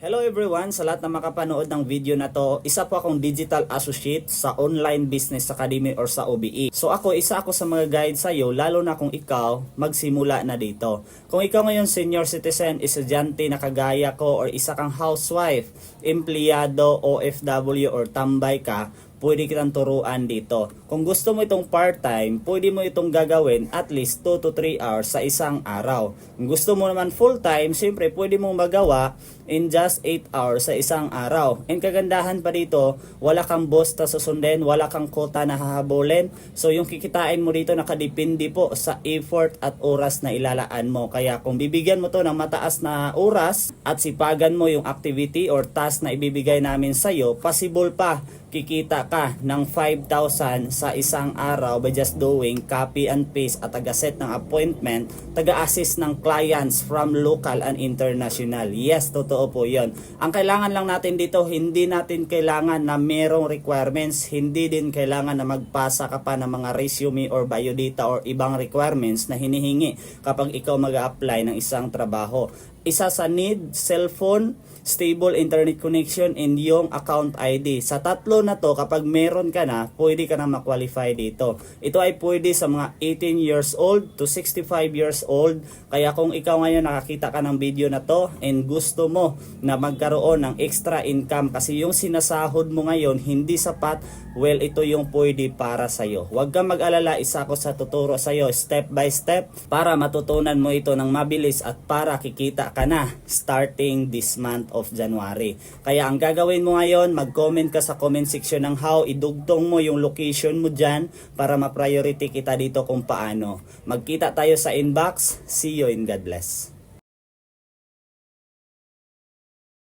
Hello everyone, sa lahat na makapanood ng video na to, isa po akong digital associate sa Online Business Academy or sa OBE. So isa ako sa mga guide sa iyo, lalo na kung ikaw magsimula na dito. Kung ikaw ngayon senior citizen, estudyante na kagaya ko, or isa kang housewife, empleyado, OFW, or tambay ka, pwede kitang turuan dito. Kung gusto mo itong part-time, pwede mo itong gagawin at least 2 to 3 hours sa isang araw. Kung gusto mo naman full-time, siyempre pwede mong magawa in just 8 hours sa isang araw. And kagandahan pa dito, wala kang boss na susundin, wala kang quota na hahabulin. So yung kikitain mo dito nakadepende po sa effort at oras na ilalaan mo. Kaya kung bibigyan mo to ng mataas na oras at sipagan mo yung activity or task na ibibigay namin sa iyo, possible pa kikita ka ng 5,000 sa isang araw by just doing copy and paste at taga-set ng appointment, taga-assist ng clients from local and international. Yes, totoo po yun. Ang kailangan lang natin dito, hindi natin kailangan na merong requirements, hindi din kailangan na magpasa ka pa ng mga resume or biodata or ibang requirements na hinihingi kapag ikaw mag-a-apply ng isang trabaho. Isa sa need, cellphone, stable internet connection, and yung account ID. Sa tatlo na to, kapag meron ka na, pwede ka na ma-qualify dito. Ito ay pwede sa mga 18 years old to 65 years old. Kaya kung ikaw ngayon nakakita ka ng video na to and gusto mo na magkaroon ng extra income kasi yung sinasahod mo ngayon hindi sapat, well, ito yung pwede para sa'yo. Huwag kang mag-alala, isa ko sa tuturo sa'yo step by step para matutunan mo ito ng mabilis at para kikita ka na starting this month of January. Kaya ang gagawin mo ngayon, mag-comment ka sa comment section ng how, idugtong mo yung location mo dyan para ma-priority kita dito kung paano. Magkita tayo sa inbox. See you and God bless.